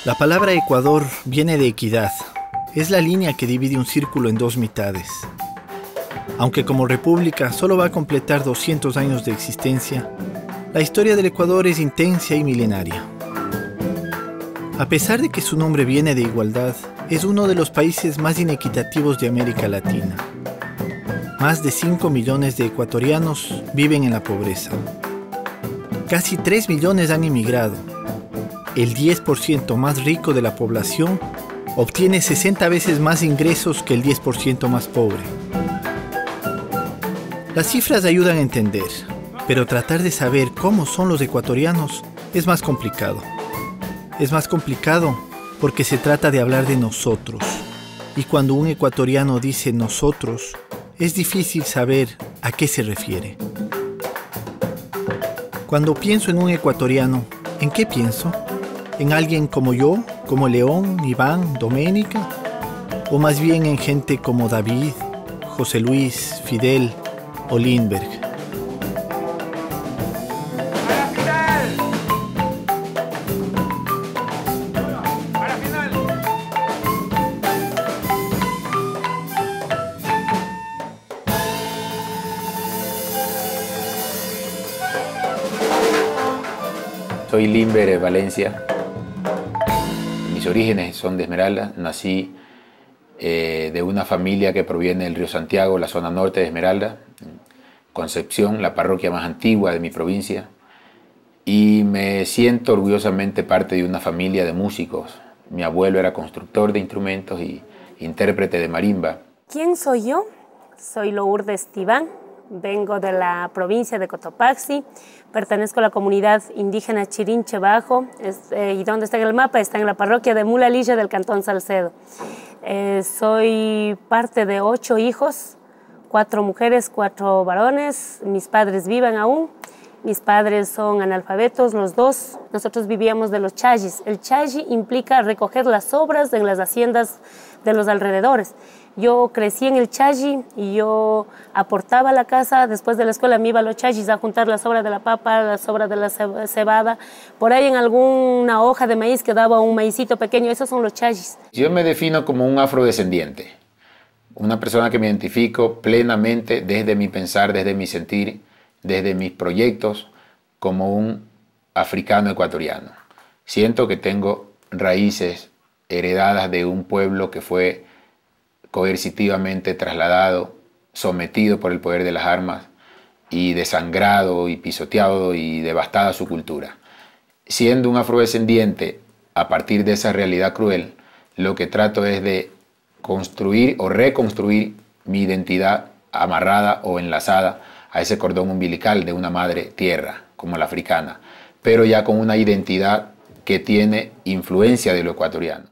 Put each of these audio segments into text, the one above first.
La palabra Ecuador viene de equidad. Es la línea que divide un círculo en dos mitades. Aunque como república solo va a completar 200 años de existencia, la historia del Ecuador es intensa y milenaria. A pesar de que su nombre viene de igualdad, es uno de los países más inequitativos de América Latina. Más de 5 millones de ecuatorianos viven en la pobreza. Casi 3 millones han emigrado. El 10% más rico de la población obtiene 60 veces más ingresos que el 10% más pobre. Las cifras ayudan a entender, pero tratar de saber cómo son los ecuatorianos es más complicado. Es más complicado porque se trata de hablar de nosotros. Y cuando un ecuatoriano dice nosotros, es difícil saber a qué se refiere. Cuando pienso en un ecuatoriano, ¿en qué pienso? ¿En alguien como yo, como León, Iván, Doménica? ¿O más bien en gente como David, José Luis, Fidel o Lindbergh? Soy Lindbergh Valencia. Mis orígenes son de Esmeralda. Nací de una familia que proviene del río Santiago, la zona norte de Esmeralda, Concepción, la parroquia más antigua de mi provincia. Y me siento orgullosamente parte de una familia de músicos. Mi abuelo era constructor de instrumentos y intérprete de marimba. ¿Quién soy yo? Soy Lourdes Tibán. Vengo de la provincia de Cotopaxi, pertenezco a la comunidad indígena Chirinche Bajo, y donde está en el mapa está en la parroquia de Mulalilla del cantón Salcedo. Soy parte de 8 hijos, 4 mujeres, 4 varones, mis padres viven aún, mis padres son analfabetos los dos, nosotros vivíamos de los chayis. El chayi implica recoger las sobras en las haciendas de los alrededores. Yo crecí en el chayi y yo aportaba a la casa, después de la escuela me iba a los chayis a juntar la sobra de la papa, la sobra de la cebada, por ahí en alguna hoja de maíz que daba un maicito pequeño, esos son los chayis. Yo me defino como un afrodescendiente, una persona que me identifico plenamente desde mi pensar, desde mi sentir, desde mis proyectos como un africano ecuatoriano. Siento que tengo raíces heredadas de un pueblo que fue coercitivamente trasladado, sometido por el poder de las armas y desangrado y pisoteado y devastada su cultura. Siendo un afrodescendiente, a partir de esa realidad cruel, lo que trato es de construir o reconstruir mi identidad amarrada o enlazada a ese cordón umbilical de una madre tierra, como la africana, pero ya con una identidad que tiene influencia de lo ecuatoriano.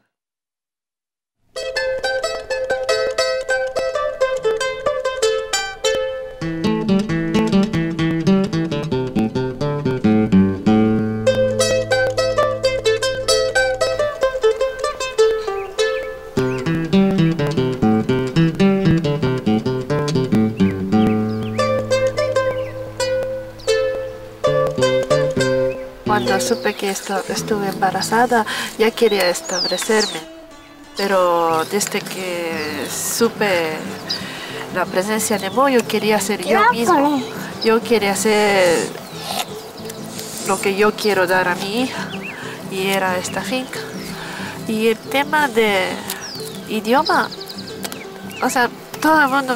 Cuando supe que estuve embarazada, ya quería establecerme. Pero desde que supe la presencia de Mo, yo quería ser yo mismo. Yo quería hacer lo que yo quiero dar a mi hija, y era esta finca. Y el tema de idioma, o sea, todo el mundo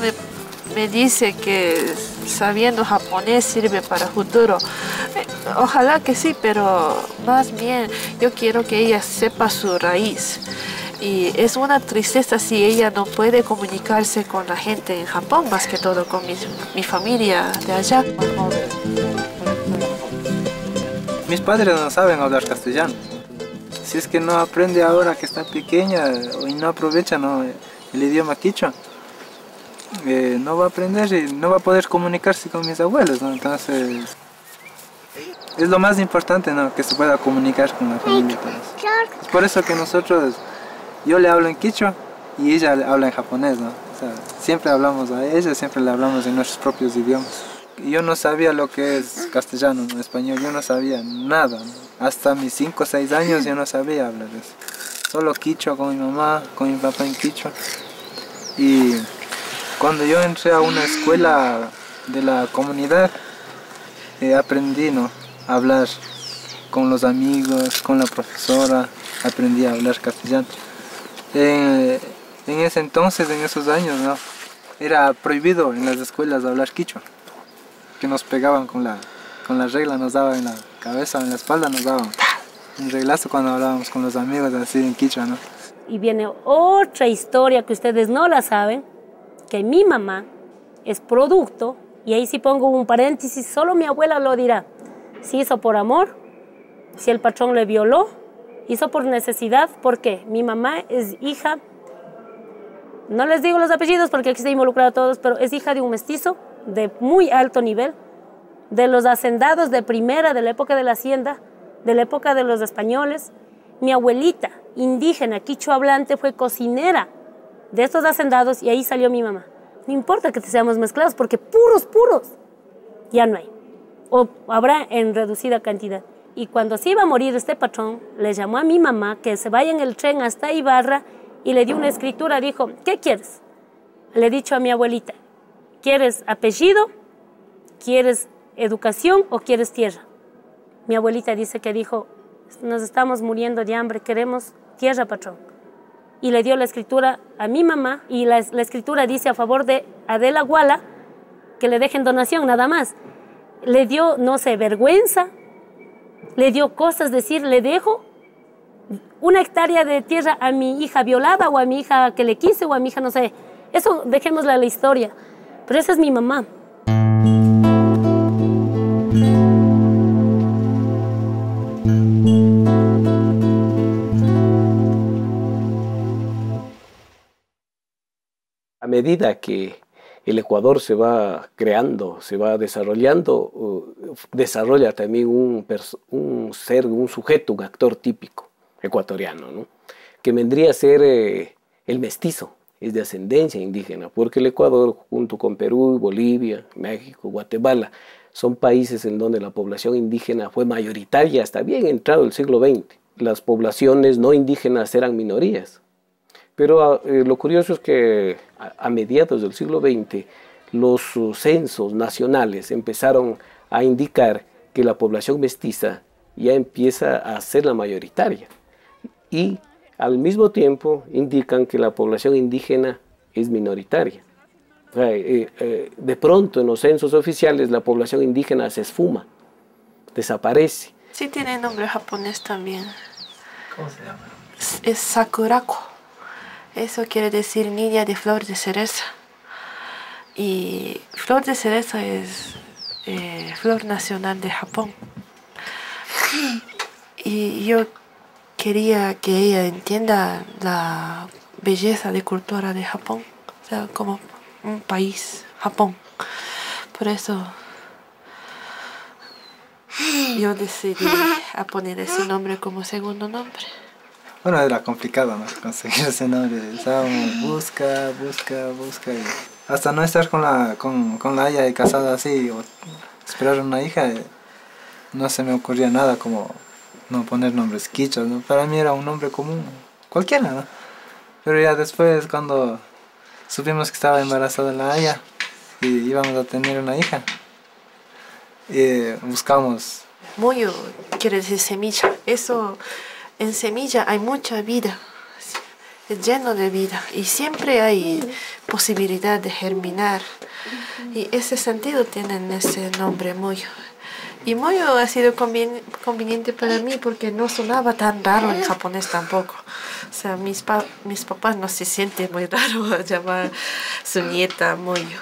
me dice que sabiendo japonés sirve para futuro. Ojalá que sí, pero más bien yo quiero que ella sepa su raíz. Y es una tristeza si ella no puede comunicarse con la gente en Japón, más que todo con mi familia de allá. Mis padres no saben hablar castellano. Si es que no aprende ahora que está pequeña y no aprovecha el idioma quichua, no va a aprender y no va a poder comunicarse con mis abuelos, ¿no? Entonces, es lo más importante, ¿no? Que se pueda comunicar con la familia. Es por eso que yo le hablo en quichua y ella habla en japonés, ¿no? O sea, siempre hablamos a ella, siempre le hablamos en nuestros propios idiomas. yo no sabía lo que es castellano, ¿no? Español, yo no sabía nada, ¿no? Hasta mis 5 o 6 años yo no sabía hablar eso. Solo quichua con mi mamá, con mi papá en quichua. Y cuando yo entré a una escuela de la comunidad, aprendí, ¿no?, a hablar con los amigos, con la profesora, aprendí a hablar castellano. En ese entonces, en esos años, ¿no?, era prohibido en las escuelas hablar quichua, que nos pegaban con la regla, nos daban en la cabeza, en la espalda, nos daban un reglazo cuando hablábamos con los amigos así en quichua, ¿no? Y viene otra historia que ustedes no la saben, que mi mamá es producto, y ahí sí pongo un paréntesis, solo mi abuela lo dirá, si hizo por amor, si el patrón le violó, hizo por necesidad, porque mi mamá es hija, no les digo los apellidos porque aquí está involucrado a todos, pero es hija de un mestizo de muy alto nivel, de los hacendados de primera, de la época de la hacienda, de la época de los españoles. Mi abuelita, indígena, quichua hablante, fue cocinera de estos hacendados y ahí salió mi mamá. No importa que seamos mezclados porque puros, ya no hay. O habrá en reducida cantidad. Y cuando se iba a morir este patrón, le llamó a mi mamá que se vaya en el tren hasta Ibarra y le dio una escritura, dijo, ¿qué quieres? Le he dicho a mi abuelita, ¿quieres apellido? ¿Quieres educación o quieres tierra? Mi abuelita dice que dijo, nos estamos muriendo de hambre, queremos tierra, patrón. Y le dio la escritura a mi mamá y la escritura dice a favor de Adela Guala que le dejen donación, nada más. Le dio, no sé, vergüenza, le dio cosas, decir, le dejo 1 hectárea de tierra a mi hija violada o a mi hija que le quise o a mi hija, no sé. Eso dejémosle a la historia. Pero esa es mi mamá. A medida que el Ecuador se va creando, se va desarrollando, desarrolla también un ser, un sujeto, un actor típico ecuatoriano, ¿no?, que vendría a ser el mestizo, es de ascendencia indígena, porque el Ecuador, junto con Perú, Bolivia, México, Guatemala, son países en donde la población indígena fue mayoritaria hasta bien entrado el siglo XX. Las poblaciones no indígenas eran minorías. Pero lo curioso es que a mediados del siglo XX los censos nacionales empezaron a indicar que la población mestiza ya empieza a ser la mayoritaria y al mismo tiempo indican que la población indígena es minoritaria. De pronto en los censos oficiales la población indígena se esfuma, desaparece. Sí tiene nombre japonés también. ¿Cómo se llama? Es Sakurako. Eso quiere decir niña de flor de cereza. Y flor de cereza es flor nacional de Japón. Y yo quería que ella entienda la belleza de cultura de Japón. O sea, como un país, Japón. Por eso yo decidí a poner ese nombre como segundo nombre. Bueno, era complicado, ¿no?, conseguir ese nombre. Estábamos busca. Y hasta no estar con la hija casada así o esperar una hija, no se me ocurría nada como no poner nombres quichuas, ¿no? Para mí era un nombre común, cualquiera, ¿no? Pero ya después, cuando supimos que estaba embarazada la hija y íbamos a tener una hija, buscamos. Moyo quiere decir semilla. Eso, en semilla hay mucha vida, es lleno de vida y siempre hay posibilidad de germinar. Y ese sentido tiene ese nombre, Moyo. Y Moyo ha sido conveniente para mí porque no sonaba tan raro en japonés tampoco. O sea, mis papás no se sienten muy raro a llamar a su nieta Moyo.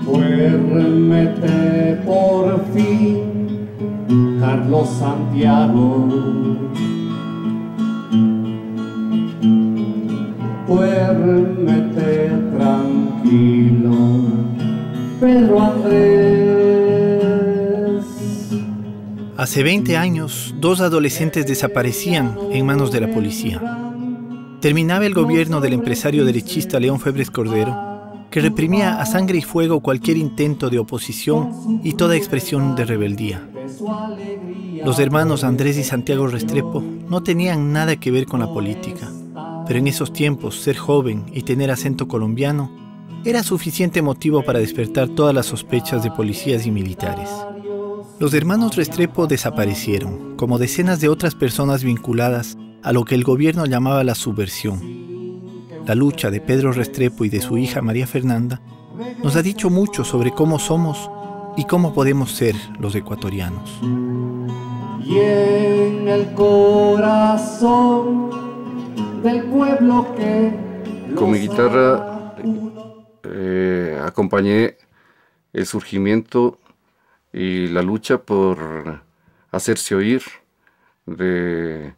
Duérmete por fin, Carlos Santiago. Duérmete tranquilo, Pedro Andrés. Hace 20 años, 2 adolescentes desaparecían en manos de la policía. Terminaba el gobierno del empresario derechista León Febres Cordero que reprimía a sangre y fuego cualquier intento de oposición y toda expresión de rebeldía. Los hermanos Andrés y Santiago Restrepo no tenían nada que ver con la política, pero en esos tiempos ser joven y tener acento colombiano era suficiente motivo para despertar todas las sospechas de policías y militares. Los hermanos Restrepo desaparecieron, como decenas de otras personas vinculadas a lo que el gobierno llamaba la subversión. La lucha de Pedro Restrepo y de su hija María Fernanda nos ha dicho mucho sobre cómo somos y cómo podemos ser los ecuatorianos. Y en el corazón del pueblo que... Con mi guitarra acompañé el surgimiento y la lucha por hacerse oír de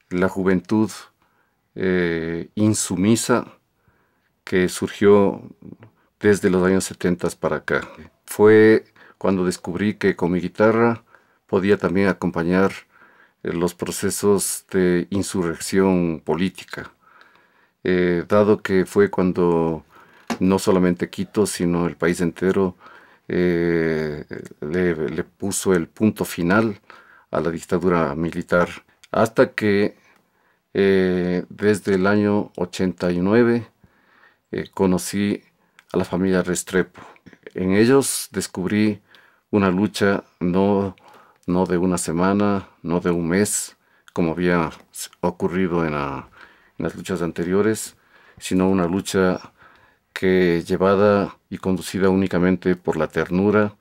la juventud insumisa que surgió desde los años 70 para acá. Fue cuando descubrí que con mi guitarra podía también acompañar los procesos de insurrección política, dado que fue cuando no solamente Quito, sino el país entero le puso el punto final a la dictadura militar, hasta que desde el año 89 conocí a la familia Restrepo. En ellos descubrí una lucha no de una semana, no de un mes, como había ocurrido en las luchas anteriores, sino una lucha que llevada y conducida únicamente por la ternura,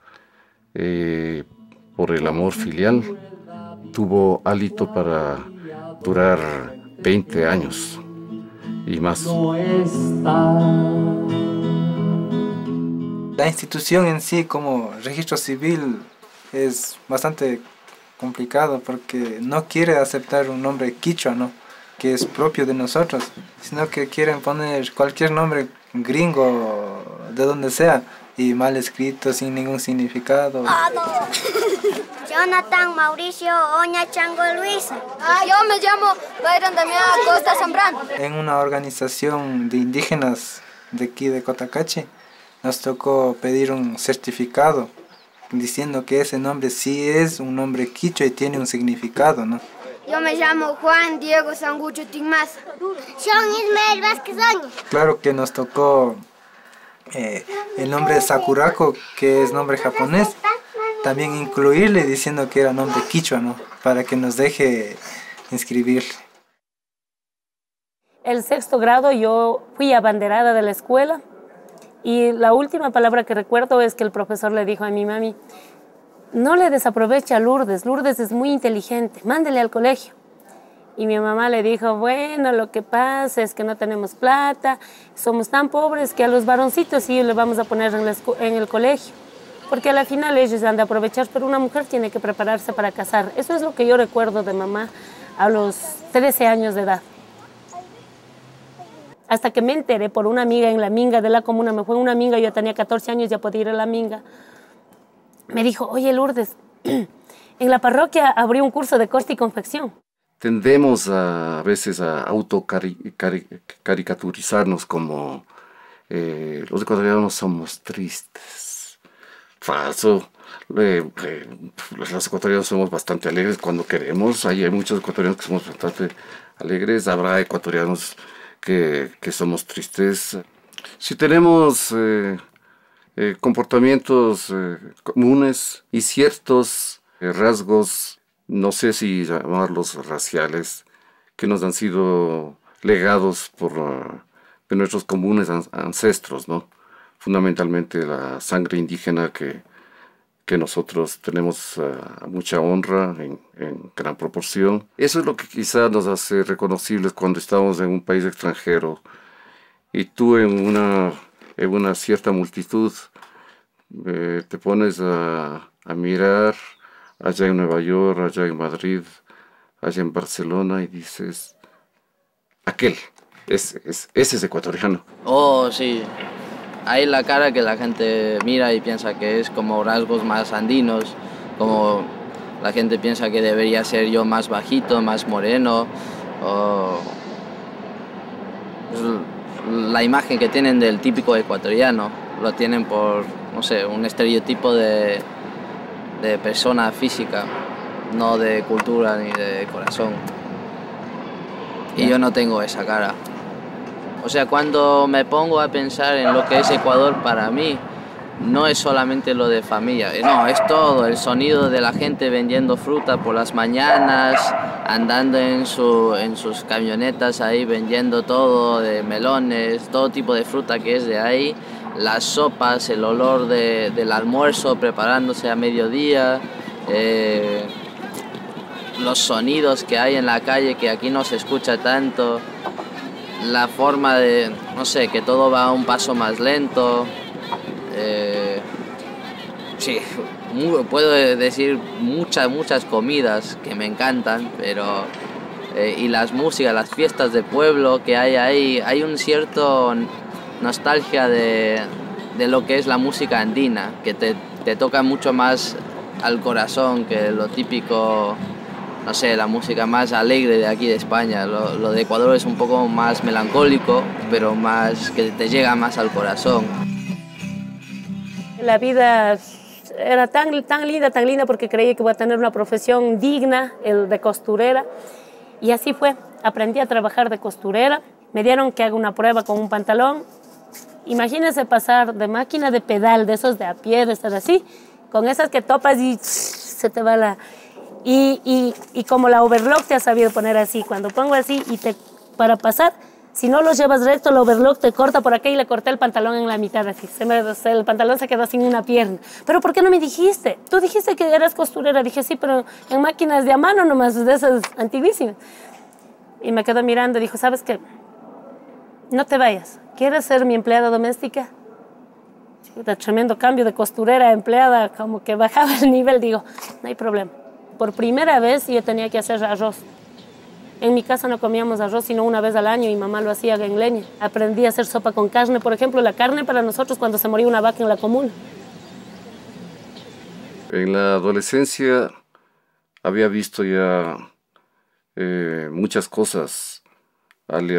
por el amor filial, tuvo hálito para durar 20 años y más. La institución en sí, como registro civil, es bastante complicado porque no quiere aceptar un nombre quichua, ¿no?, que es propio de nosotros, sino que quieren poner cualquier nombre gringo de donde sea y mal escrito, sin ningún significado. Jonathan Mauricio Oña Chango Luisa. Yo me llamo Byron Damián Acosta Zambrano. En una organización de indígenas de aquí de Cotacachi nos tocó pedir un certificado diciendo que ese nombre sí es un nombre quichua y tiene un significado, ¿no? Yo me llamo Juan Diego Sangucho Tigmaza. Sean Ismael Vázquez Áñez. Claro que nos tocó el nombre de Sakurako, que es nombre japonés, también incluirle diciendo que era nombre quichua, ¿no?, para que nos deje inscribirle. El sexto grado yo fui abanderada de la escuela y la última palabra que recuerdo es que el profesor le dijo a mi mami: no le desaproveche a Lourdes, Lourdes es muy inteligente, mándele al colegio. Y mi mamá le dijo: bueno, lo que pasa es que no tenemos plata, somos tan pobres que a los varoncitos sí le vamos a poner en el colegio, porque a la final ellos han de aprovechar, pero una mujer tiene que prepararse para casar. Eso es lo que yo recuerdo de mamá a los 13 años de edad. Hasta que me enteré por una amiga en la minga de la comuna, me fue una minga, yo tenía 14 años, ya podía ir a la minga. Me dijo: oye Lourdes, en la parroquia abrió un curso de corte y confección. Tendemos a veces a autocaricaturizarnos como los ecuatorianos somos tristes. Falso. Los ecuatorianos somos bastante alegres cuando queremos. Hay muchos ecuatorianos que somos bastante alegres. Habrá ecuatorianos que somos tristes. Si tenemos comportamientos comunes y ciertos rasgos, no sé si llamarlos raciales, que nos han sido legados de nuestros comunes ancestros, ¿no? Fundamentalmente la sangre indígena que nosotros tenemos mucha honra en gran proporción. Eso es lo que quizás nos hace reconocibles cuando estamos en un país extranjero y tú en una cierta multitud te pones a mirar allá en Nueva York, allá en Madrid, allá en Barcelona y dices: aquel, ese es ecuatoriano. Oh, sí. Hay la cara que la gente mira y piensa que es como rasgos más andinos, como la gente piensa que debería ser yo más bajito, más moreno, o la imagen que tienen del típico ecuatoriano, lo tienen por, no sé, un estereotipo de persona física, no de cultura ni de corazón. Y yo no tengo esa cara. O sea, cuando me pongo a pensar en lo que es Ecuador para mí, no es solamente lo de familia, no, es todo, el sonido de la gente vendiendo fruta por las mañanas, andando en sus camionetas ahí vendiendo todo, de melones, todo tipo de fruta que es de ahí, las sopas, el olor del almuerzo preparándose a mediodía, los sonidos que hay en la calle que aquí no se escucha tanto, la forma de, no sé, que todo va a un paso más lento. Sí, puedo decir muchas comidas que me encantan, pero y las músicas, las fiestas de pueblo que hay ahí, hay un cierto nostalgia de lo que es la música andina, que te toca mucho más al corazón que lo típico, no sé, la música más alegre de aquí de España. Lo de Ecuador es un poco más melancólico, pero más que te llega más al corazón. La vida era tan linda porque creí que iba a tener una profesión digna, el de costurera. Y así fue. Aprendí a trabajar de costurera. Me dieron que haga una prueba con un pantalón. Imagínense pasar de máquina de pedal, de esos de a pie, de estar así, con esas que topas y se te va la... Y como la overlock te ha sabido poner así. Cuando pongo así para pasar, si no los llevas recto, el overlock te corta por acá y le corté el pantalón en la mitad así. El pantalón se quedó sin una pierna. ¿Pero por qué no me dijiste? Tú dijiste que eras costurera. Dije, sí, pero en máquinas de a mano nomás, de esas antiguísimas. Y me quedó mirando y dijo, ¿sabes qué? No te vayas. ¿Quieres ser mi empleada doméstica? Tremendo cambio de costurera a empleada, como que bajaba el nivel. Digo, no hay problema. Por primera vez yo tenía que hacer arroz. En mi casa no comíamos arroz sino una vez al año y mamá lo hacía en leña. Aprendí a hacer sopa con carne, por ejemplo, la carne para nosotros cuando se moría una vaca en la comuna. En la adolescencia había visto ya muchas cosas al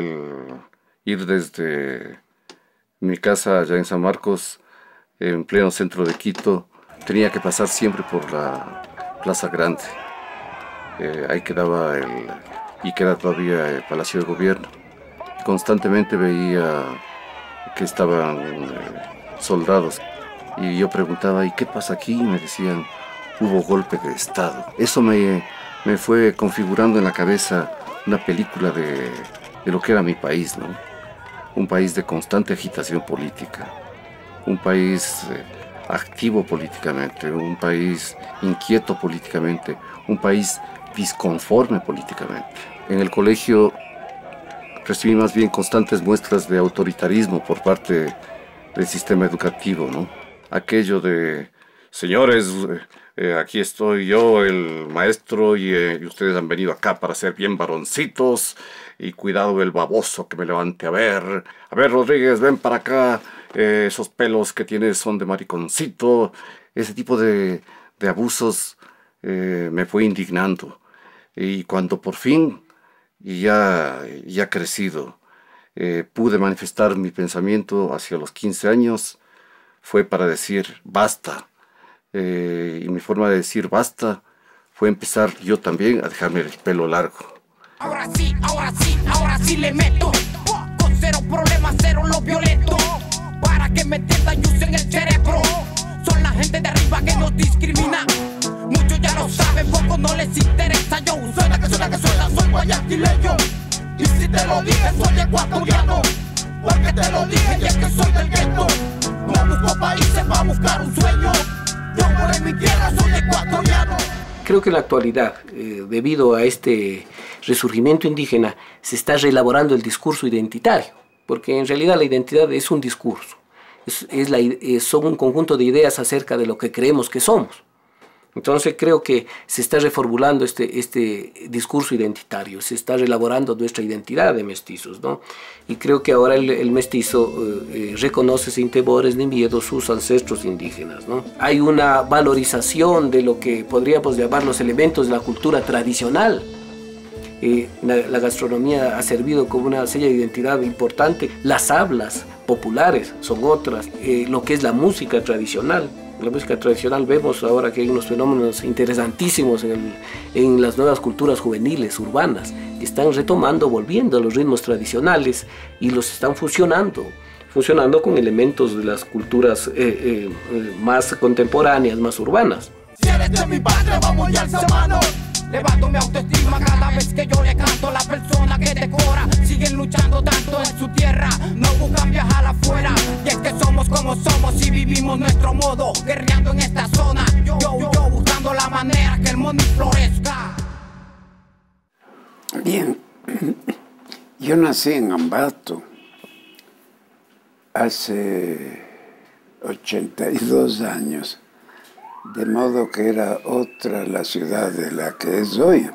ir desde mi casa allá en San Marcos, en pleno centro de Quito. Tenía que pasar siempre por la Plaza Grande. Ahí quedaba y queda todavía el Palacio de Gobierno. Constantemente veía que estaban soldados y yo preguntaba, ¿y qué pasa aquí? Y me decían, hubo golpe de Estado. Eso me fue configurando en la cabeza una película de lo que era mi país, ¿no? Un país de constante agitación política, un país activo políticamente, un país inquieto políticamente, un país disconforme políticamente. En el colegio recibí más bien constantes muestras de autoritarismo por parte del sistema educativo, ¿no? Aquello de, señores, aquí estoy yo, el maestro, y ustedes han venido acá para ser bien varoncitos, y cuidado el baboso que me levante a ver. A ver, Rodríguez, ven para acá, esos pelos que tienes son de mariconcito. Ese tipo de abusos me fue indignando. Y cuando por fin, ya crecido, pude manifestar mi pensamiento hacia los 15 años, fue para decir basta. Y mi forma de decir basta fue empezar yo también a dejarme el pelo largo. Ahora sí le meto, con cero problemas, cero lo violento, para que me entiendan y usen el cerebro. Son la gente de arriba que nos discrimina, muchos ya lo saben, pocos no les interesa. Yo suena que soy guayaquileño, y si te lo dije soy ecuatoriano, porque te lo dije y es que soy del gueto. No busco países para buscar un sueño, yo por en mi tierra soy ecuatoriano. Creo que en la actualidad, debido a este resurgimiento indígena, se está reelaborando el discurso identitario, porque en realidad la identidad es un discurso, son un conjunto de ideas acerca de lo que creemos que somos. Entonces creo que se está reformulando este discurso identitario, se está reelaborando nuestra identidad de mestizos, ¿no? Y creo que ahora el mestizo reconoce sin temores ni miedo sus ancestros indígenas, ¿no? Hay una valorización de lo que podríamos llamar los elementos de la cultura tradicional, La gastronomía ha servido como una seña de identidad importante. Las hablas populares son otras. Lo que es la música tradicional. La música tradicional vemos ahora que hay unos fenómenos interesantísimos en las nuevas culturas juveniles, urbanas, que están retomando, volviendo a los ritmos tradicionales y los están fusionando con elementos de las culturas más contemporáneas, más urbanas. Si eres de mi patria, vamos y alza mano. Levanto mi autoestima cada vez que yo le canto. La persona que decora siguen luchando tanto en su tierra, no buscan viajar afuera. Y es que somos como somos y vivimos nuestro modo, guerreando en esta zona. Yo buscando la manera que el mundo florezca. Bien, yo nací en Ambato hace 82 años. De modo que era otra la ciudad de la que es hoy.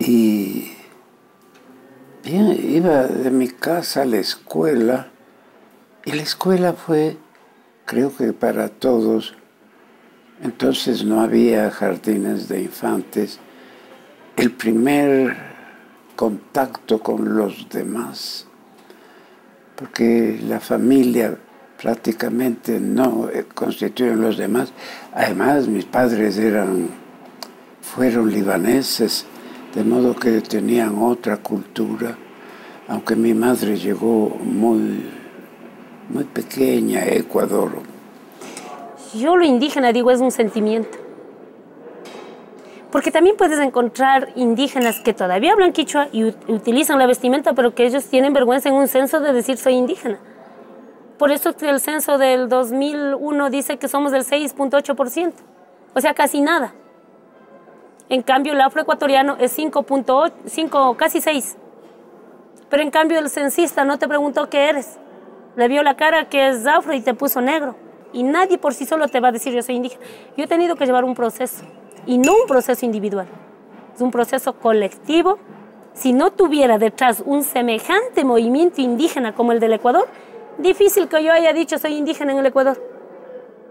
Y bien, iba de mi casa a la escuela, y la escuela fue, creo que para todos, entonces no había jardines de infantes, el primer contacto con los demás, porque la familia prácticamente no constituyen los demás. Además, mis padres fueron libaneses, de modo que tenían otra cultura, aunque mi madre llegó muy pequeña a Ecuador. Yo lo indígena, digo, es un sentimiento. Porque también puedes encontrar indígenas que todavía hablan quichua y utilizan la vestimenta, pero que ellos tienen vergüenza en un censo de decir soy indígena. Por eso el censo del 2001 dice que somos del 6.8%, o sea, casi nada. En cambio, el afroecuatoriano es 5.8, casi 6. Pero en cambio, el censista no te preguntó qué eres. Le vio la cara que es afro y te puso negro. Y nadie por sí solo te va a decir yo soy indígena. Yo he tenido que llevar un proceso, y no un proceso individual. Es un proceso colectivo. Si no tuviera detrás un semejante movimiento indígena como el del Ecuador, difícil que yo haya dicho soy indígena en el Ecuador.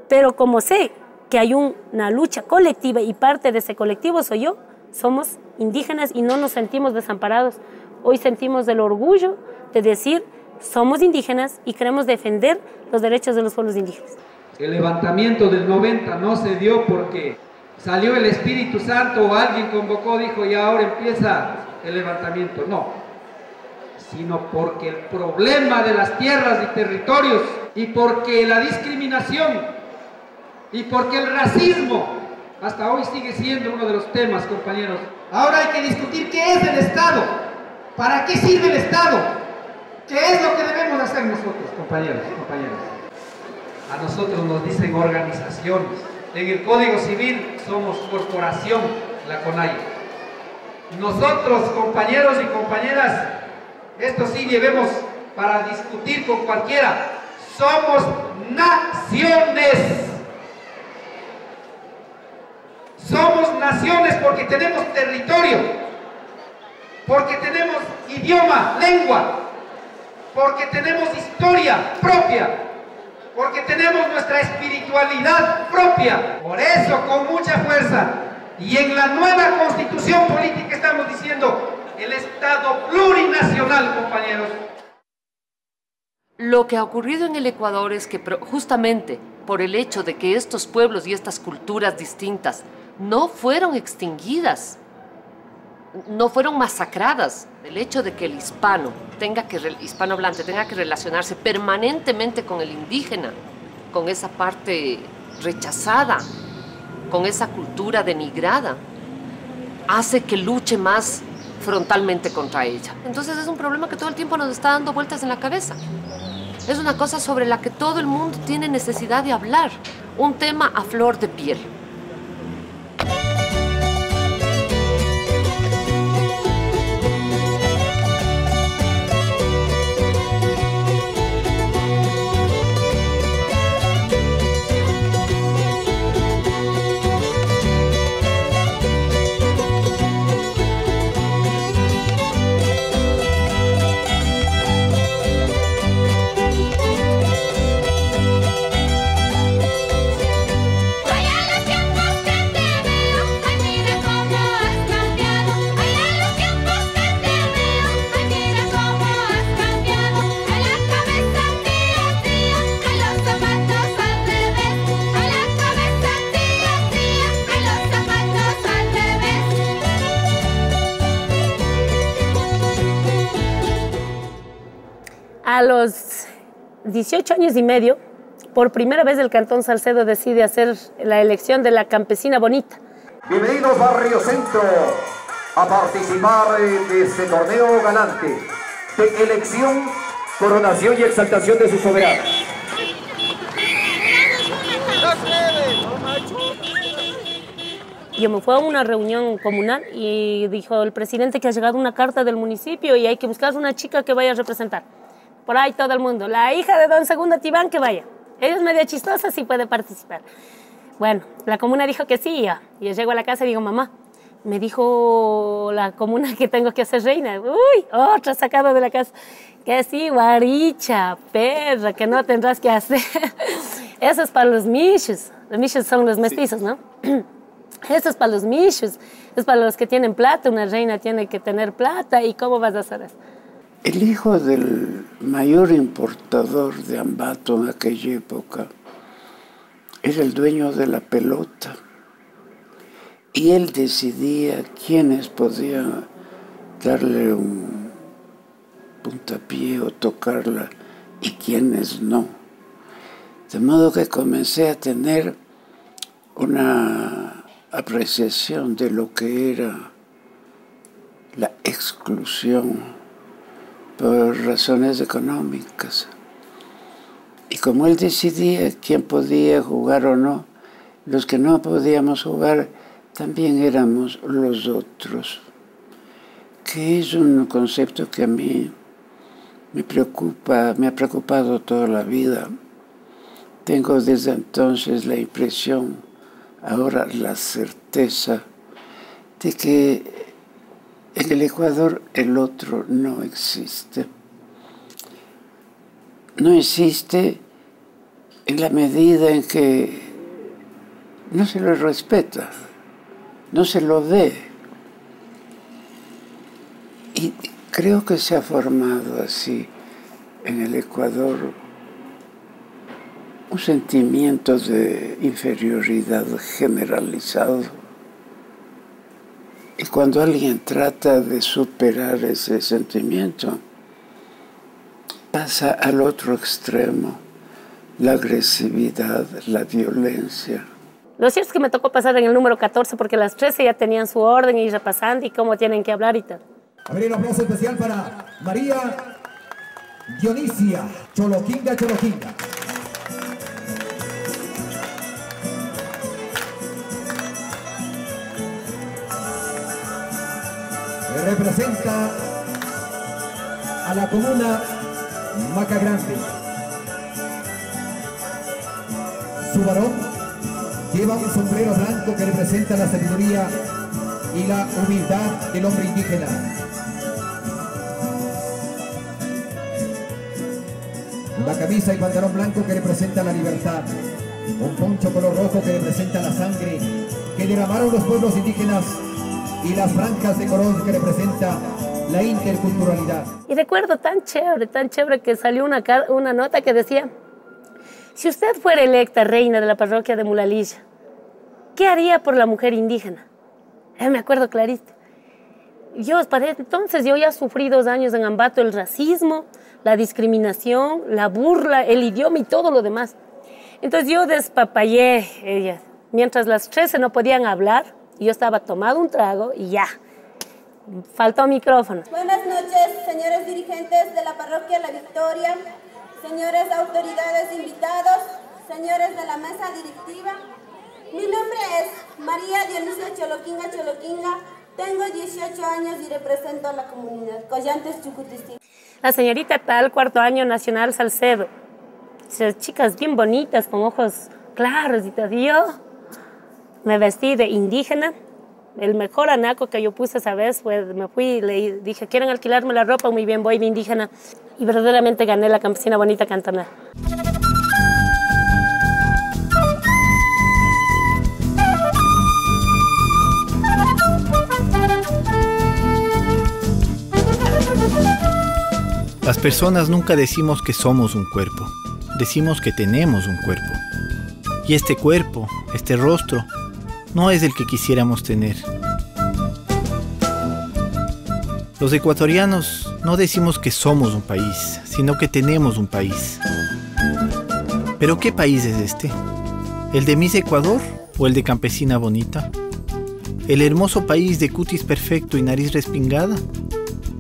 Pero como sé que hay una lucha colectiva y parte de ese colectivo soy yo, somos indígenas y no nos sentimos desamparados. Hoy sentimos el orgullo de decir somos indígenas y queremos defender los derechos de los pueblos indígenas. El levantamiento del 90 no se dio porque salió el Espíritu Santo o alguien convocó, dijo y ahora empieza el levantamiento. No. Sino porque el problema de las tierras y territorios, y porque la discriminación, y porque el racismo, hasta hoy sigue siendo uno de los temas, compañeros. Ahora hay que discutir qué es el Estado, para qué sirve el Estado, qué es lo que debemos hacer nosotros, compañeros. A nosotros nos dicen organizaciones. En el Código Civil somos corporación, la CONAIE. Nosotros, compañeros y compañeras, esto sí llevemos para discutir con cualquiera. Somos naciones. Somos naciones porque tenemos territorio, porque tenemos idioma, lengua, porque tenemos historia propia, porque tenemos nuestra espiritualidad propia. Por eso, con mucha fuerza, y en la nueva constitución política estamos diciendo el Estado plurinacional, compañeros. Lo que ha ocurrido en el Ecuador es que justamente por el hecho de que estos pueblos y estas culturas distintas no fueron extinguidas, no fueron masacradas, el hecho de que el hispanohablante tenga que relacionarse permanentemente con el indígena, con esa parte rechazada, con esa cultura denigrada, hace que luche más frontalmente contra ella. Entonces es un problema que todo el tiempo nos está dando vueltas en la cabeza. Es una cosa sobre la que todo el mundo tiene necesidad de hablar, un tema a flor de piel. ¡Vaya la A los 18 años y medio, por primera vez el Cantón Salcedo decide hacer la elección de la campesina bonita. Bienvenidos Barrio Centro a participar de este torneo galante de elección, coronación y exaltación de su soberano. Yo me fui a una reunión comunal y dijo el presidente que ha llegado una carta del municipio y hay que buscar una chica que vaya a representar. Por ahí todo el mundo, la hija de don Segundo Tibán que vaya. Ella es medio chistosa, sí puede participar. Bueno, la comuna dijo que sí, ya. Y yo llego a la casa y digo, mamá, me dijo la comuna que tengo que ser reina. Uy, otra sacada de la casa. Que sí, guaricha, perra, que no tendrás que hacer. Eso es para los michos. Los michos son los mestizos, ¿no? Eso es para los michos. Es para los que tienen plata. Una reina tiene que tener plata. ¿Y cómo vas a hacer eso? El hijo del mayor importador de Ambato en aquella época era el dueño de la pelota. Y él decidía quiénes podían darle un puntapié o tocarla y quiénes no. De modo que comencé a tener una apreciación de lo que era la exclusión por razones económicas. Y como él decidía quién podía jugar o no, los que no podíamos jugar también éramos los otros, que es un concepto que a mí me preocupa, me ha preocupado toda la vida. Tengo desde entonces la impresión, ahora la certeza, de que en el Ecuador el otro no existe. No existe en la medida en que no se lo respeta, no se lo ve. Y creo que se ha formado así en el Ecuador un sentimiento de inferioridad generalizado. Y cuando alguien trata de superar ese sentimiento, pasa al otro extremo, la agresividad, la violencia. Lo cierto es que me tocó pasar en el número 14 porque las 13 ya tenían su orden y ir repasando y cómo tienen que hablar y tal. A ver, un aplauso especial para María Dionisia Choloquinga. Representa a la comuna Macagrande. Su varón lleva un sombrero blanco que representa la sabiduría y la humildad del hombre indígena. Una camisa y pantalón blanco que representa la libertad. Un poncho color rojo que representa la sangre que derramaron los pueblos indígenas. Y las franjas de color que representa la interculturalidad. Y recuerdo tan chévere que salió una nota que decía: si usted fuera electa reina de la parroquia de Mulalilla, ¿qué haría por la mujer indígena? Me acuerdo clarito. Para entonces yo ya sufrí 2 años en Ambato el racismo, la discriminación, la burla, el idioma y todo lo demás. Entonces yo despapallé ellas. Mientras las 13 no podían hablar, yo estaba tomando un trago y ya, faltó micrófono. Buenas noches, señores dirigentes de la parroquia La Victoria, señores autoridades invitados, señores de la mesa directiva. Mi nombre es María Dionisia Choloquinga. Tengo 18 años y represento a la comunidad Collantes Chucutistín. La señorita tal, 4º año Nacional Salcedo. Esas chicas bien bonitas, con ojos claros y todo. Y yo me vestí de indígena. El mejor anaco que yo puse esa vez fue, me fui y le dije, ¿quieren alquilarme la ropa? Muy bien, voy de indígena. Y verdaderamente gané la campesina bonita cantonal. Las personas nunca decimos que somos un cuerpo, decimos que tenemos un cuerpo. Y este cuerpo, este rostro, no es el que quisiéramos tener. Los ecuatorianos no decimos que somos un país, sino que tenemos un país. ¿Pero qué país es este? ¿El de Miss Ecuador o el de Campesina Bonita? ¿El hermoso país de cutis perfecto y nariz respingada?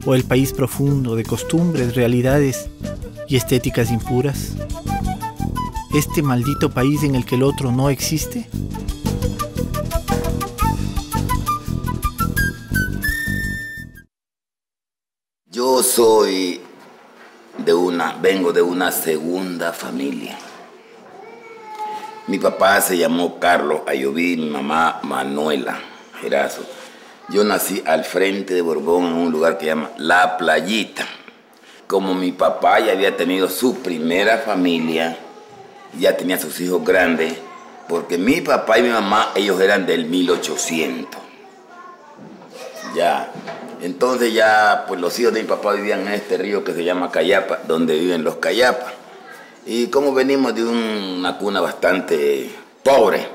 ¿O el país profundo de costumbres, realidades y estéticas impuras? ¿Este maldito país en el que el otro no existe? Yo vengo de una segunda familia. Mi papá se llamó Carlos Ayoví, mi mamá Manuela Gerazo. Yo nací al frente de Borbón en un lugar que se llama La Playita. Como mi papá ya había tenido su primera familia, ya tenía sus hijos grandes, porque mi papá y mi mamá, ellos eran del 1800. Ya. Entonces ya, pues los hijos de mi papá vivían en este río que se llama Cayapa, donde viven los Cayapas. Y como venimos de una cuna bastante pobre,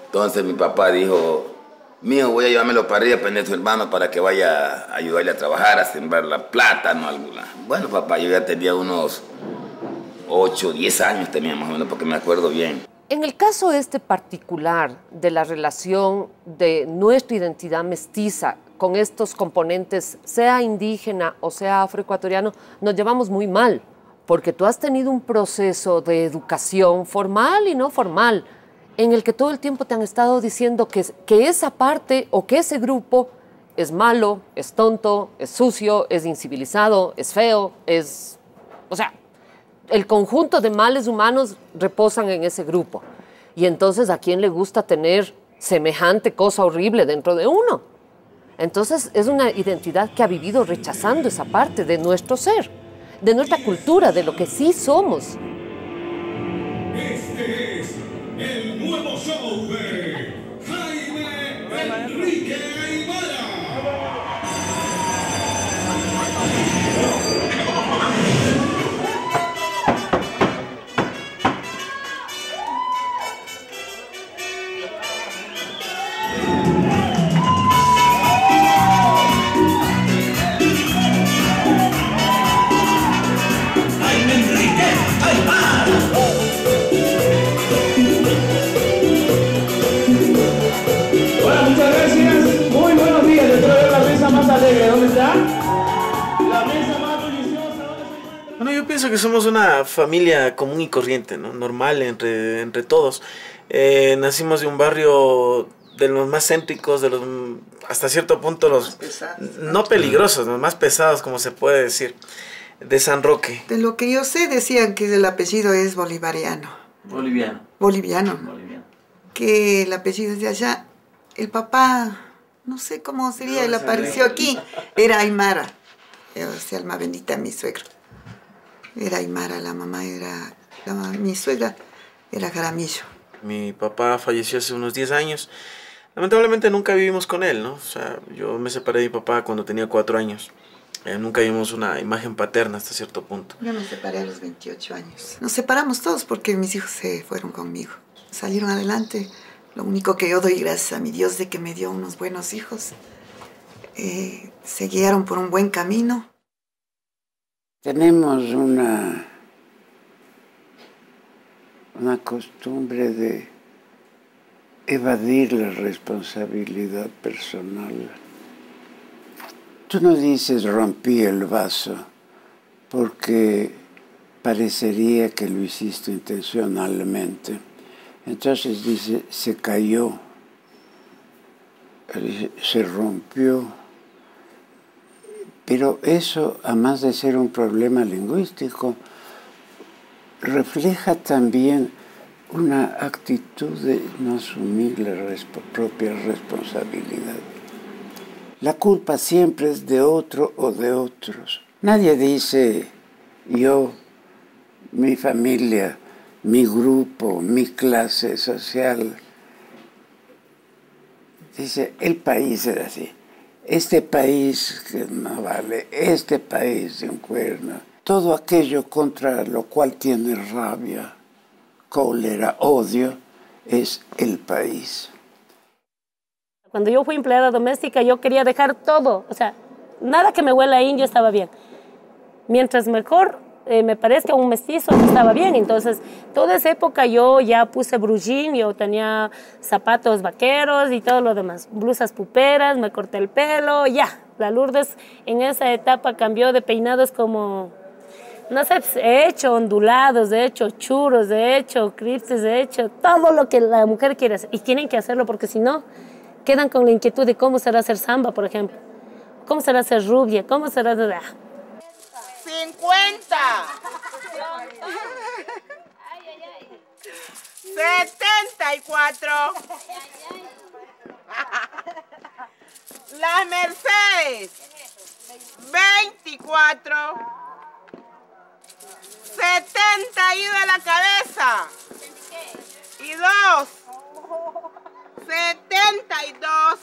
entonces mi papá dijo, mijo, voy a llevármelo para arriba, prender a su hermano para que vaya a ayudarle a trabajar, a sembrar la plátano, alguna. Bueno, papá, yo ya tenía unos 8, 10 años tenía más o menos, porque me acuerdo bien. En el caso este particular de la relación de nuestra identidad mestiza con estos componentes, sea indígena o sea afroecuatoriano, nos llevamos muy mal, porque tú has tenido un proceso de educación formal y no formal, en el que todo el tiempo te han estado diciendo que esa parte o que ese grupo es malo, es tonto, es sucio, es incivilizado, es feo, es... O sea, el conjunto de males humanos reposan en ese grupo. Y entonces, ¿a quién le gusta tener semejante cosa horrible dentro de uno? Entonces, es una identidad que ha vivido rechazando esa parte de nuestro ser, de nuestra cultura, de lo que sí somos. Este es el nuevo show de Jaime Enrique Aymara. ¿Dónde está? La mesa más deliciosa. Bueno, yo pienso que somos una familia común y corriente, ¿no? Normal entre todos. Nacimos de un barrio de los más céntricos, de los hasta cierto punto los pesados, no peligrosos, los más pesados, como se puede decir, de San Roque. De lo que yo sé, decían que el apellido es bolivariano. Boliviano. Boliviano. Que el apellido es de allá. El papá... No sé cómo sería, él apareció aquí. Era Aymara, o sea, alma bendita mi suegro. Era Aymara, la mamá era... mi suegra era Jaramillo. Mi papá falleció hace unos 10 años. Lamentablemente nunca vivimos con él, ¿no? O sea, yo me separé de mi papá cuando tenía 4 años. Nunca vimos una imagen paterna hasta cierto punto. Yo me separé a los 28 años. Nos separamos todos porque mis hijos se fueron conmigo. Salieron adelante. Lo único que yo doy gracias a mi Dios de que me dio unos buenos hijos. Se guiaron por un buen camino. Tenemos una costumbre de evadir la responsabilidad personal. Tú no dices rompí el vaso porque parecería que lo hiciste intencionalmente. Entonces dice, se cayó, se rompió. Pero eso, además de ser un problema lingüístico, refleja también una actitud de no asumir la propia responsabilidad. La culpa siempre es de otro o de otros. Nadie dice yo, mi familia, mi grupo, mi clase social. Dice, el país es así. Este país que no vale, este país de un cuerno. Todo aquello contra lo cual tiene rabia, cólera, odio, es el país. Cuando yo fui empleada doméstica, yo quería dejar todo, o sea, nada que me huela a indio estaba bien. Mientras mejor me parezca un mestizo, estaba bien. Entonces, toda esa época yo ya puse brujín, yo tenía zapatos vaqueros y todo lo demás, blusas puperas, me corté el pelo, ya. La Lourdes en esa etapa cambió de peinados como, no sé, he hecho ondulados, he hecho churros, he hecho cripses, he hecho todo lo que la mujer quiere hacer. Y tienen que hacerlo porque si no, quedan con la inquietud de cómo será hacer samba, por ejemplo. ¿Cómo será ser rubia? ¿Cómo será? 50. 74. La Mercedes. 24. 70 ido a la cabeza. Y 2. 72.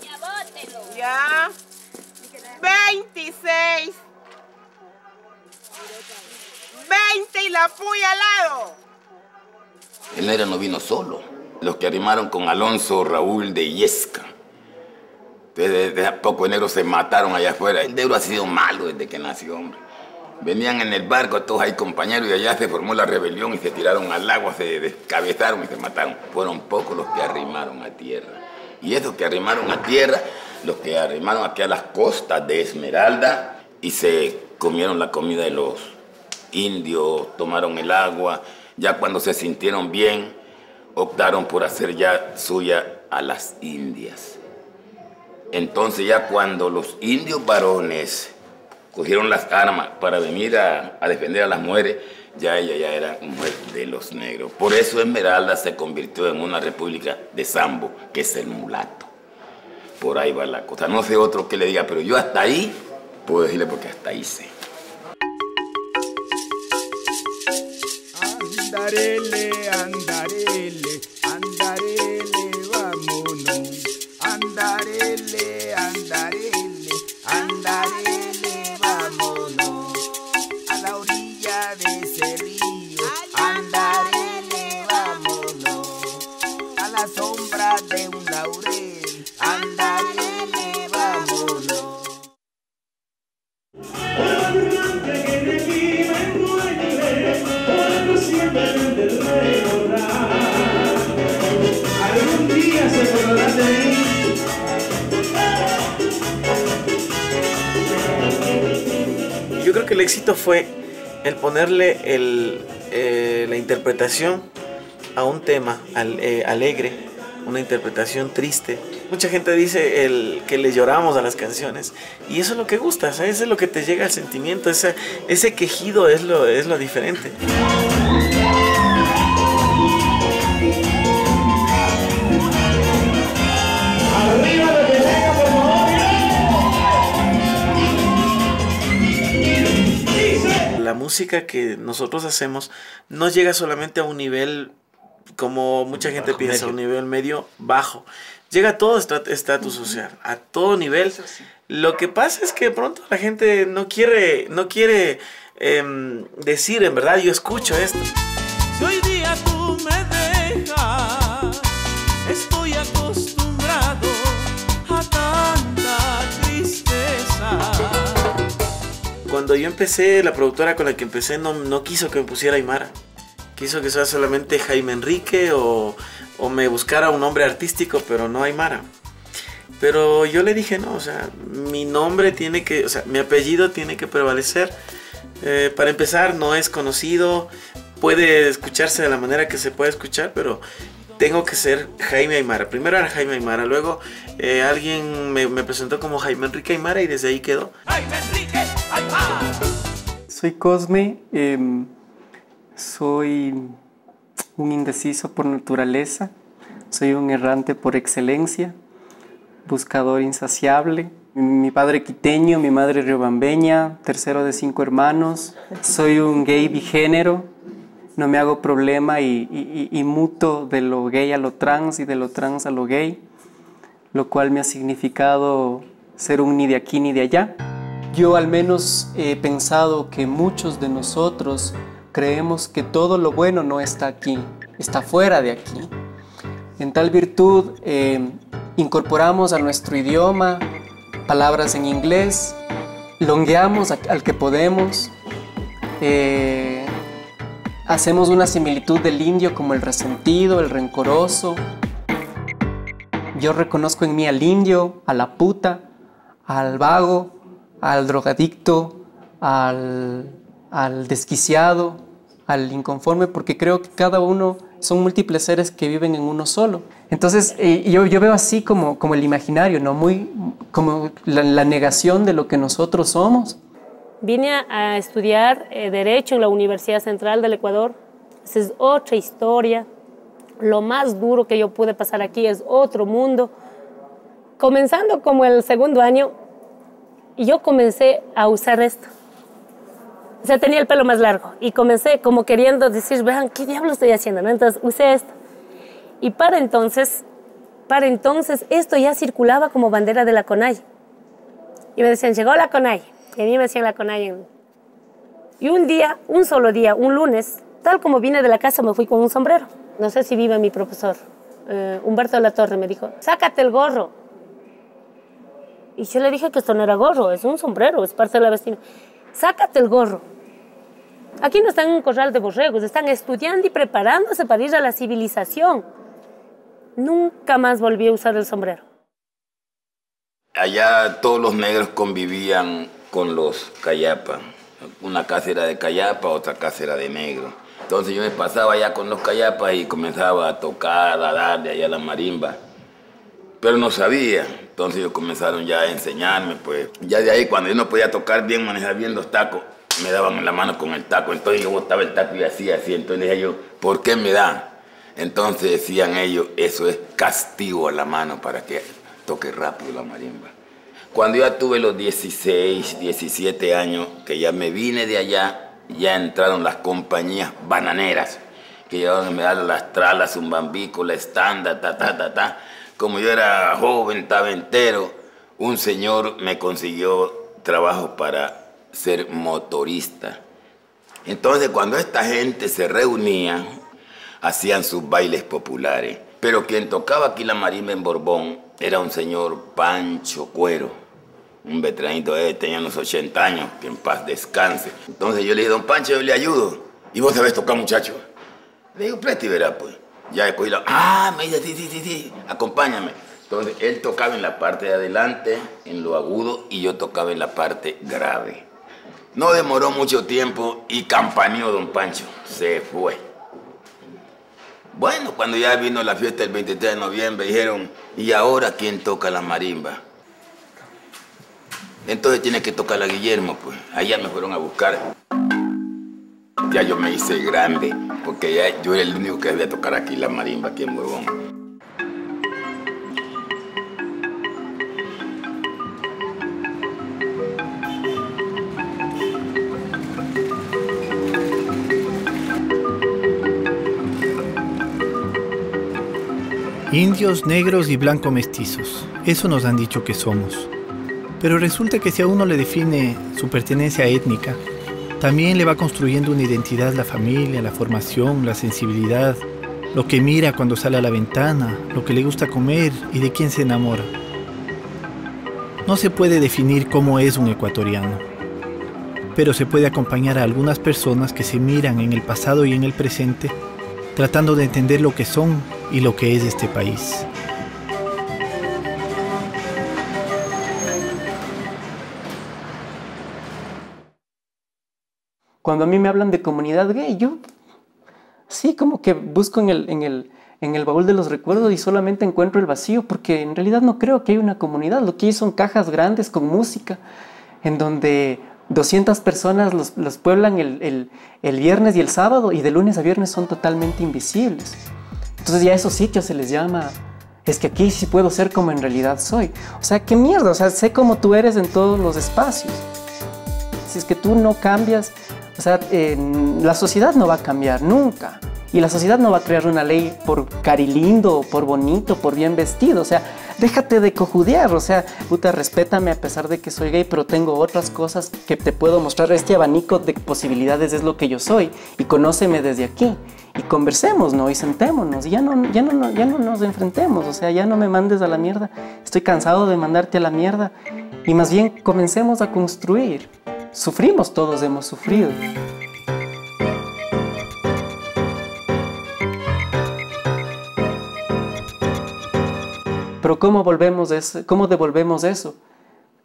Ya bótelo. Ya. 26. 20 y la puya al lado. El negro no vino solo. Los que arrimaron con Alonso Raúl de Illesca. Desde a poco el negro se mataron allá afuera. El negro ha sido malo desde que nació, hombre. Venían en el barco todos ahí compañeros y allá se formó la rebelión y se tiraron al agua, se descabezaron y se mataron. Fueron pocos los que arrimaron a tierra. Y esos que arrimaron a tierra, los que arrimaron aquí a las costas de Esmeralda y se comieron la comida de los indios, tomaron el agua. Ya cuando se sintieron bien, optaron por hacer ya suya a las indias. Entonces ya cuando los indios varones cogieron las armas para venir a defender a las mujeres, ya ella ya era mujer de los negros. Por eso Esmeralda se convirtió en una república de sambo, que es el mulato. Por ahí va la cosa. No sé otro que le diga, pero yo hasta ahí puedo decirle porque hasta ahí sé. Andarele, andarele, andarele, vámonos. Andarele, andarele, andarele, vámonos. A la orilla de ese río, andarele, vámonos. A la sombra de un laurel, andarele, vámonos. Algún día se acordarán de mí. Yo creo que el éxito fue el ponerle la interpretación a un tema alegre, una interpretación triste. Mucha gente dice que le lloramos a las canciones y eso es lo que gusta, ¿sabes? Eso es lo que te llega al sentimiento, ese quejido es lo diferente. La música que nosotros hacemos no llega solamente a un nivel, como mucha gente piensa, a un nivel medio bajo. Llega a todo estatus social, a todo nivel. Lo que pasa es que de pronto la gente no quiere decir, en verdad, yo escucho esto. Si hoy día tú me dejas, estoy acostumbrado a tanta tristeza. Cuando yo empecé, la productora con la que empecé no quiso que me pusiera Aymara. Quiso que sea solamente Jaime Enrique o me buscara un nombre artístico, pero no Aymara. Pero yo le dije, no, o sea, mi nombre tiene que, o sea, mi apellido tiene que prevalecer. Para empezar, no es conocido, puede escucharse de la manera que se puede escuchar, pero tengo que ser Jaime Aymara. Primero era Jaime Aymara, luego alguien me presentó como Jaime Enrique Aymara y desde ahí quedó. Jaime Enrique Aymara. Soy Cosme, soy un indeciso por naturaleza, soy un errante por excelencia, buscador insaciable. Mi padre quiteño, mi madre riobambeña, tercero de 5 hermanos. Soy un gay bigénero, no me hago problema y muto de lo gay a lo trans y de lo trans a lo gay, lo cual me ha significado ser un ni de aquí ni de allá. Yo al menos he pensado que muchos de nosotros creemos que todo lo bueno no está aquí, está fuera de aquí. En tal virtud incorporamos a nuestro idioma palabras en inglés, longueamos al que podemos, hacemos una similitud del indio como el resentido, el rencoroso. Yo reconozco en mí al indio, a la puta, al vago, al drogadicto, al desquiciado, al inconforme, porque creo que cada uno son múltiples seres que viven en uno solo. Entonces yo veo así como el imaginario, ¿no? Muy como la negación de lo que nosotros somos. Vine a estudiar Derecho en la Universidad Central del Ecuador. Esa es otra historia. Lo más duro que yo pude pasar aquí es otro mundo. Comenzando como el segundo año, yo comencé a usar esto. O sea, tenía el pelo más largo y comencé como queriendo decir, vean, ¿qué diablo estoy haciendo? ¿No? Entonces usé esto. Y para entonces esto ya circulaba como bandera de la CONAIE. Y me decían, llegó la CONAIE. Y a mí me decían la CONAIE. Y un solo día, un lunes, tal como vine de la casa, me fui con un sombrero. No sé si vive mi profesor, Humberto de la Torre, me dijo, sácate el gorro. Y yo le dije que esto no era gorro, es un sombrero, es parte de la vestimenta. Sácate el gorro. Aquí no están en un corral de borregos, están estudiando y preparándose para ir a la civilización. Nunca más volví a usar el sombrero. Allá todos los negros convivían con los cayapa. Una casa era de cayapa, otra casa era de negro. Entonces yo me pasaba allá con los cayapas y comenzaba a tocar, a darle allá la marimba. Pero no sabía, entonces ellos comenzaron ya a enseñarme, pues. Ya de ahí, cuando yo no podía tocar bien, manejar bien los tacos, me daban la mano con el taco. Entonces yo botaba el taco y hacía así. Entonces dije yo, ¿por qué me da? Entonces decían ellos, eso es castigo a la mano para que toque rápido la marimba. Cuando ya tuve los 16, 17 años, que ya me vine de allá, ya entraron las compañías bananeras, que llevaban a me dar las tralas, un bambico, la estándar, Como yo era joven, estaba entero, un señor me consiguió trabajo para ser motorista. Entonces, cuando esta gente se reunía, hacían sus bailes populares. Pero quien tocaba aquí la marimba en Borbón era un señor Pancho Cuero, un veteranito, tenía unos 80 años, que en paz descanse. Entonces yo le dije, don Pancho, yo le ayudo. ¿Y vos sabés tocar, muchacho? Le digo, preste y verá, pues. Ya después, me dice, sí, acompáñame. Entonces, él tocaba en la parte de adelante, en lo agudo, y yo tocaba en la parte grave. No demoró mucho tiempo y campaneó don Pancho, se fue. Bueno, cuando ya vino la fiesta del 23 de noviembre, dijeron, ¿y ahora quién toca la marimba? Entonces tiene que tocar a Guillermo, pues. Allá me fueron a buscar. Ya yo me hice grande, porque ya yo era el único que debía tocar aquí la marimba, aquí en Borbón. Indios, negros y blanco mestizos, eso nos han dicho que somos. Pero resulta que si a uno le define su pertenencia étnica, también le va construyendo una identidad la familia, la formación, la sensibilidad, lo que mira cuando sale a la ventana, lo que le gusta comer y de quién se enamora. No se puede definir cómo es un ecuatoriano, pero se puede acompañar a algunas personas que se miran en el pasado y en el presente, tratando de entender lo que son y lo que es este país. Cuando a mí me hablan de comunidad gay, yo sí como que busco en el baúl de los recuerdos y solamente encuentro el vacío, porque en realidad no creo que haya una comunidad. Lo que hay son cajas grandes con música, en donde 200 personas los pueblan el viernes y el sábado, y de lunes a viernes son totalmente invisibles. Entonces ya a esos sitios se les llama, es que aquí sí puedo ser como en realidad soy. O sea, qué mierda, o sea, sé cómo tú eres en todos los espacios. Si es que tú no cambias, o sea, la sociedad no va a cambiar nunca. Y la sociedad no va a crear una ley por carilindo, por bonito, por bien vestido. O sea, déjate de cojudear. O sea, puta, respétame a pesar de que soy gay, pero tengo otras cosas que te puedo mostrar. Este abanico de posibilidades es lo que yo soy. Y conóceme desde aquí. Y conversemos, ¿no? Y sentémonos. Y ya no nos enfrentemos. O sea, ya no me mandes a la mierda. Estoy cansado de mandarte a la mierda. Y más bien comencemos a construir. Sufrimos, todos hemos sufrido. Pero ¿cómo devolvemos eso?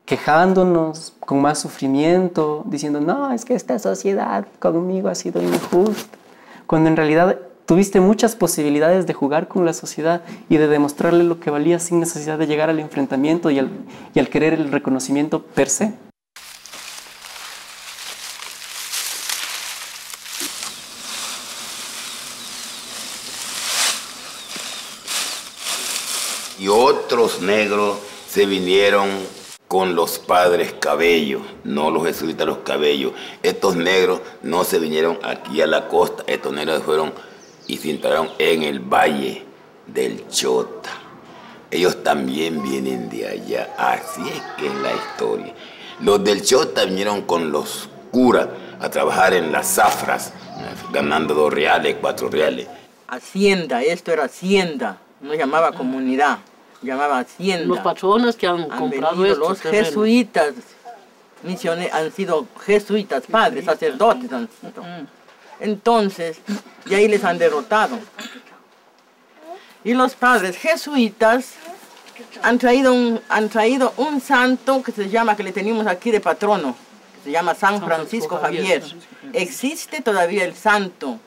Quejándonos, con más sufrimiento, diciendo, no, es que esta sociedad conmigo ha sido injusta. Cuando en realidad tuviste muchas posibilidades de jugar con la sociedad y de demostrarle lo que valía sin necesidad de llegar al enfrentamiento y al querer el reconocimiento per se. Y otros negros se vinieron con los padres Cabello, no los jesuitas los Cabello. Estos negros no se vinieron aquí a la costa, estos negros fueron y se instalaron en el Valle del Chota. Ellos también vienen de allá, así es que es la historia. Los del Chota vinieron con los curas a trabajar en las zafras, ganando 2 reales, 4 reales. Hacienda, esto era hacienda, no llamaba comunidad. Llamaba hacienda. Los patrones que han comprado esto. Los jesuitas, han sido jesuitas, padres, sacerdotes han sido. Entonces, y ahí les han derrotado. Y los padres jesuitas han traído un santo que le tenemos aquí de patrono, que se llama San Francisco Javier. Existe todavía el santo.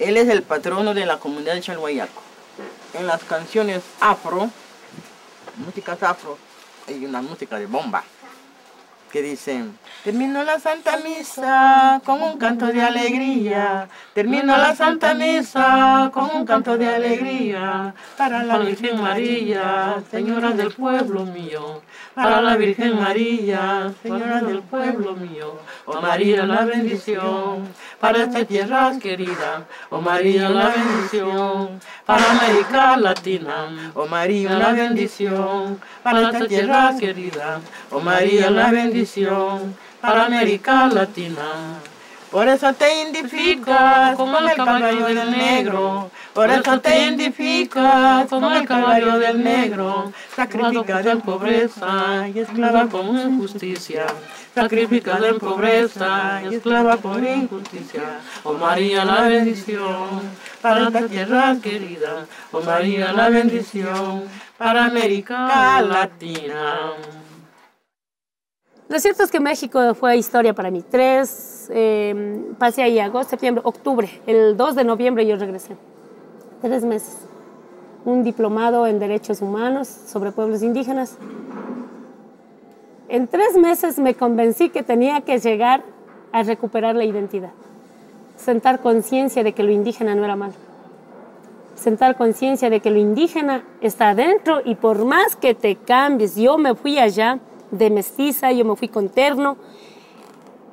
Él es el patrono de la comunidad de Chalhuayaco. En las canciones afro, músicas afro, hay una música de bomba que dice: terminó la Santa Misa con un canto de alegría, terminó la Santa Misa con un canto de alegría, para la Virgen María, Señora del pueblo mío, para la Virgen María, Señora del pueblo mío, oh María la bendición, para esta tierra querida, oh María la bendición, para América Latina, oh María la bendición, para esta tierra querida, oh María la bendición, para América Latina. Por eso te identificas como el caballo del negro, por eso te identificas como el caballo del negro, sacrificada en pobreza y esclava por injusticia, sacrificada en pobreza y esclava por injusticia. Oh María la bendición, para esta tierra querida, oh María la bendición, para América Latina. Lo cierto es que México fue historia para mí. Pasé ahí agosto, septiembre, octubre. El 2 de noviembre yo regresé. 3 meses. Un diplomado en Derechos Humanos sobre pueblos indígenas. En 3 meses me convencí que tenía que llegar a recuperar la identidad. Sentar conciencia de que lo indígena no era malo. Sentar conciencia de que lo indígena está adentro y por más que te cambies, yo me fui allá de mestiza, yo me fui con terno,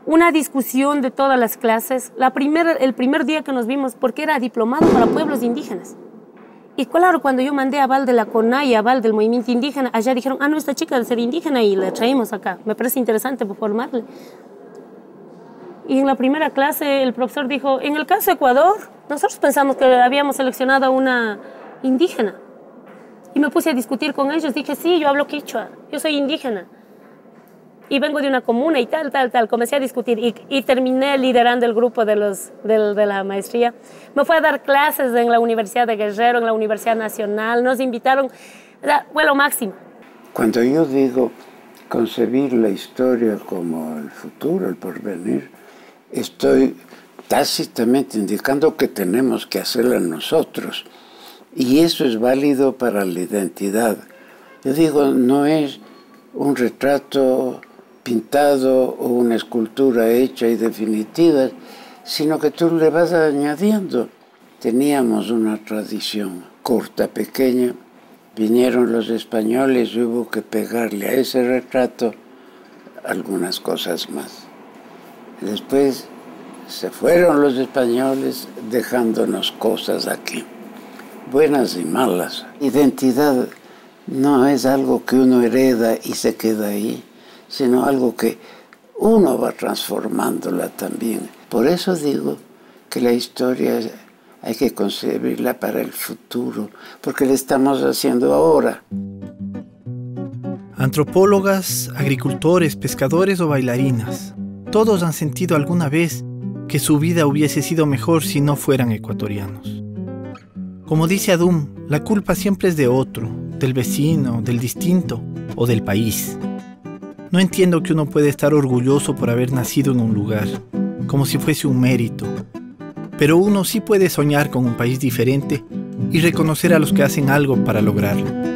una discusión de todas las clases, el primer día que nos vimos, porque era diplomado para pueblos indígenas. Y claro, cuando yo mandé aval de la CONAI, aval del movimiento indígena, allá dijeron, no, esta chica debe ser indígena y la traímos acá, me parece interesante por formarle. Y en la primera clase el profesor dijo, en el caso de Ecuador, nosotros pensamos que habíamos seleccionado a una indígena. Y me puse a discutir con ellos, dije, sí, yo hablo quichua, yo soy indígena. Y vengo de una comuna y tal. Comencé a discutir y terminé liderando el grupo de la maestría. Me fui a dar clases en la Universidad de Guerrero, en la Universidad Nacional. Nos invitaron, fue lo máximo. Cuando yo digo concebir la historia como el futuro, el porvenir, estoy tácitamente indicando que tenemos que hacerla nosotros. Y eso es válido para la identidad. Yo digo, no es un retrato pintado o una escultura hecha y definitiva, sino que tú le vas añadiendo. Teníamos una tradición corta, pequeña, vinieron los españoles y hubo que pegarle a ese retrato algunas cosas más. Después Se fueron los españoles dejándonos cosas aquí, buenas y malas. Identidad no es algo que uno hereda y se queda ahí, sino algo que uno va transformándola también. Por eso digo que la historia hay que concebirla para el futuro, porque la estamos haciendo ahora. Antropólogas, agricultores, pescadores o bailarinas, todos han sentido alguna vez que su vida hubiese sido mejor si no fueran ecuatorianos. Como dice Adum, la culpa siempre es de otro, del vecino, del distinto o del país. No entiendo que uno puede estar orgulloso por haber nacido en un lugar, como si fuese un mérito. Pero uno sí puede soñar con un país diferente y reconocer a los que hacen algo para lograrlo.